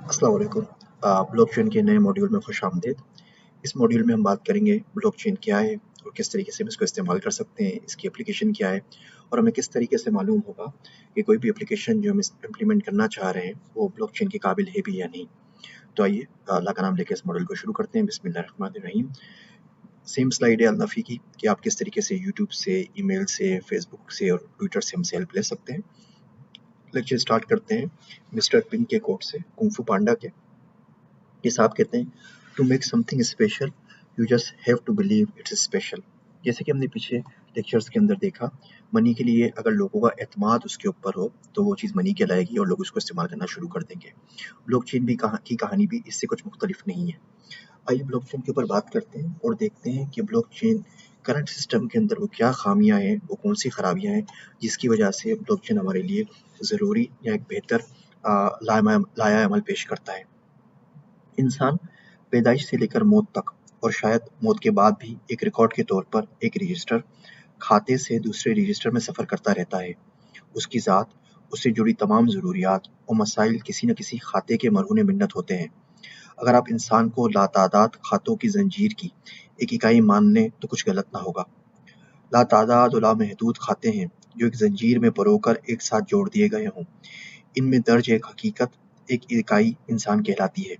अस्सलाम वालेकुम। ब्लॉकचेन के नए मॉड्यूल में खुश आमदीद। इस मॉड्यूल में हम बात करेंगे ब्लॉकचेन क्या है और किस तरीके से हम इसको इस्तेमाल कर सकते हैं, इसकी एप्लीकेशन क्या है और हमें किस तरीके से मालूम होगा कि कोई भी एप्लीकेशन जो हम इम्प्लीमेंट करना चाह रहे हैं वो ब्लॉकचेन के काबिल है भी या नहीं। तो आइए अल्लाह का नाम लेकर इस मॉड्यूल को शुरू करते हैं। बिस्मिल्लाहिर्रहमानिर्रहीम। सेम स्लाइड है अल्नाफ़ी की कि आप किस तरीके से यूट्यूब से, ईमेल से, फेसबुक से और ट्विटर से हमसे हेल्प ले सकते हैं। लेक्चर स्टार्ट करते हैं मिस्टर पिंक के कोट से, कुंग फू पांडा के। ये साहब कहते हैं, to make something special you just have to believe it's special. जैसे कि हमने पीछे लेक्चर्स के अंदर देखा, मनी के लिए अगर लोगों का एतमाद उसके ऊपर हो तो वो चीज़ मनी कहलाएगी और लोग उसको इस्तेमाल करना शुरू कर देंगे। ब्लॉकचेन भी की कहानी भी इससे कुछ मुख्तलिफ नहीं है। आइए ब्लॉकचेन के ऊपर बात करते हैं और देखते हैं कि ब्लॉकचेन करंट सिस्टम के अंदर वो क्या खामियां हैं, वो कौन सी खराबियां हैं जिसकी वजह से ब्लॉकचेन हमारे लिए ज़रूरी या एक बेहतर लाया अमल पेश करता है। इंसान पैदाइश से लेकर मौत तक और शायद मौत के बाद भी एक रिकॉर्ड के तौर पर एक रजिस्टर खाते से दूसरे रजिस्टर में सफ़र करता रहता है। उसकी ज़ात, उससे जुड़ी तमाम ज़रूरियात और मसाइल किसी न किसी खाते के मरहून मिन्नत होते हैं। अगर आप इंसान को लातादाद खातों की जंजीर की एक इकाई मान लें तो कुछ गलत ना होगा। लातादाद और लामहदूद खाते हैं जो एक जंजीर में परोकर एक साथ जोड़ दिए गए हों। इनमें दर्ज एक हकीकत, एक इकाई इंसान कहलाती है।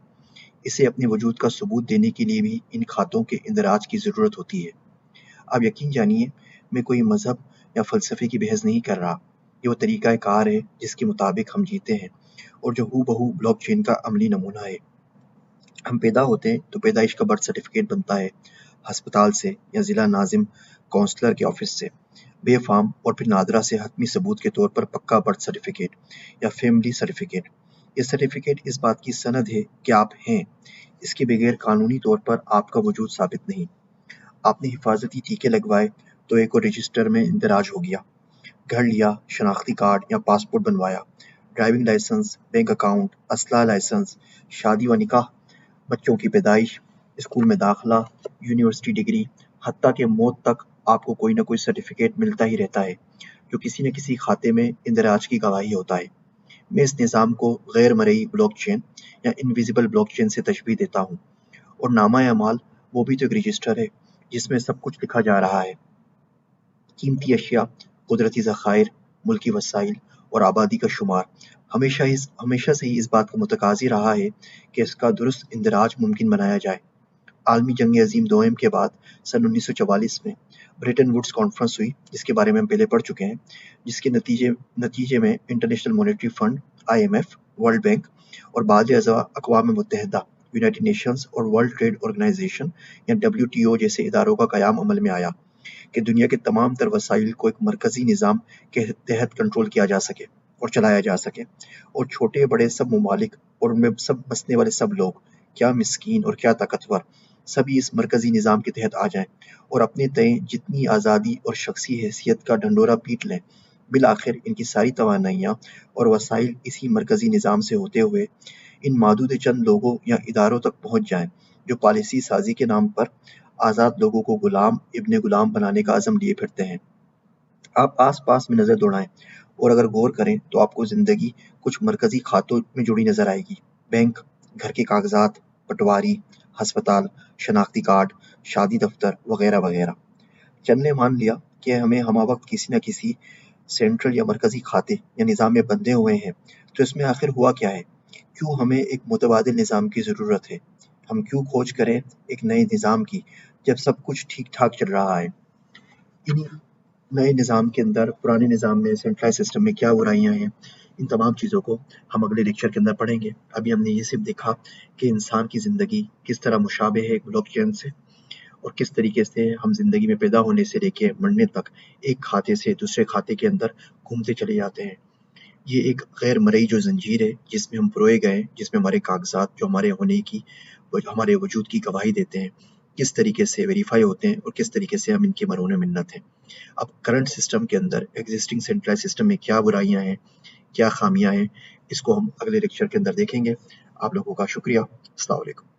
इसे अपने वजूद का सबूत देने के लिए भी इन खातों के इंदराज की ज़रूरत होती है। आप यकीन जानिए, मैं कोई मज़हब या फ़लसफ़े की बहस नहीं कर रहा। ये वो तरीक़ा कार है जिसके मुताबिक हम जीते हैं और जो हूबहू ब्लॉकचेन का अमली नमूना है। हम पैदा होते हैं तो पैदाइश का बर्थ सर्टिफिकेट बनता है हस्पताल से या ज़िला नाज़िम काउंसलर के ऑफिस से, बेफाम और फिर नादरा से हतमी सबूत के तौर पर पक्का बर्थ सर्टिफिकेट या फैमिली सर्टिफिकेट। ये सर्टिफिकेट इस बात की सनद है कि आप हैं। इसके बगैर कानूनी तौर पर आपका वजूद साबित नहीं। आपने हिफाजती टीके लगवाए तो एक और रजिस्टर में इंदराज हो गया। घर लिया, शनाख्ती कार्ड या पासपोर्ट बनवाया, ड्राइविंग लाइसेंस, बैंक अकाउंट, असला लाइसेंस, शादी व निकाह, बच्चों की पैदाइश, स्कूल में दाखिला, यूनिवर्सिटी डिग्री, हत्ता के मौत तक आपको कोई ना कोई सर्टिफिकेट मिलता ही रहता है जो किसी न किसी खाते में इंदराज की गवाही होता है। मैं इस निज़ाम को गैर मरई ब्लॉकचेन या इनविजिबल ब्लॉकचेन से तशबीह देता हूँ। और नामा-ए-अमाल वो भी तो एक रजिस्टर है जिसमें सब कुछ लिखा जा रहा है। कीमती अशिया, कुदरती ज़खायर, मुल्की वसाइल और आबादी का शुमार हमेशा से ही इस बात का मुतकाज़ी रहा है कि इसका दुरुस्त इंदराज मुमकिन बनाया जाए। आलमी जंग अज़ीम दोम के बाद सन 1944 में ब्रेटन वुड्स कॉन्फ्रेंस हुई, जिसके बारे में हम पहले पढ़ चुके हैं, जिसके नतीजे में international monetary fund IMF, world bank और बाद अक़वाम मुत्तहिदा, यूनाइटेड नेशंस और वर्ल्ड ट्रेड ऑर्गेनाइजेशन या WTO जैसे इदारों का क़याम अमल में आया कि दुनिया के तमाम तर वसाइल को एक मरकज़ी निज़ाम के तहत कंट्रोल किया जा सके और चलाया जा सके, और छोटे बड़े सब ममालिक और उनमें सब बसने वाले सब लोग, क्या मिस्कीन और क्या ताकतवर, सभी इस मरकज़ी निज़ाम के तहत आ जाएं और अपने तय जितनी आज़ादी और शख्सी हैसियत का ढंडोरा पीट लें। बिल आखिर इनकी सारी तवानाइयाँ और वसाइल इसी मरकज़ी निज़ाम से होते हुए इन मादूद चंद लोगों या इदारों तक पहुँच जाएं जो पॉलिसी साजी के नाम पर आज़ाद लोगों को गुलाम इब्ने गुलाम बनाने का अज़म लिए फिरते हैं। आप आस पास में नज़र दौड़ाएं और अगर गौर करें तो आपको ज़िंदगी कुछ मरकज़ी खातों में जुड़ी नज़र आएगी। बैंक, घर के कागजात, पटवारी, हस्पताल, शनाख्ती कार्ड, शादी दफ्तर वगैरह वगैरह। चंद ने मान लिया कि हमें हमावक्त किसी न किसी सेंट्रल या मरकज़ी खाते या निज़ाम में बंधे हुए हैं, तो इसमें आखिर हुआ क्या है? क्यों हमें एक मुतबादिल निज़ाम की ज़रूरत है? हम क्यों खोज करें एक नए निज़ाम की जब सब कुछ ठीक ठाक चल रहा है? इन्हीं नए निज़ाम के अंदर पुराने निज़ाम में, सेंट्रलाइज सिस्टम में क्या बुराइयां हैं, इन तमाम चीज़ों को हम अगले लेक्चर के अंदर पढ़ेंगे। अभी हमने ये सिर्फ देखा कि इंसान की ज़िंदगी किस तरह मुशाबे है एक ब्लॉकचेन से और किस तरीके से हम ज़िंदगी में पैदा होने से लेके मरने तक एक खाते से दूसरे खाते के अंदर घूमते चले जाते हैं। ये एक गैर मरई जो जंजीर है जिसमें हम परोए गए, जिसमें हमारे कागजात जो हमारे होने की, हमारे वजूद की गवाही देते हैं, किस तरीके से वेरीफाई होते हैं और किस तरीके से हम इनके मरहून मिन्नत हैं। अब करंट सिस्टम के अंदर, एग्जिस्टिंग सेंट्रलाइज सिस्टम में क्या बुराइयां हैं, क्या खामियां हैं, इसको हम अगले लेक्चर के अंदर देखेंगे। आप लोगों का शुक्रिया। अस्सलाम वालेकुम।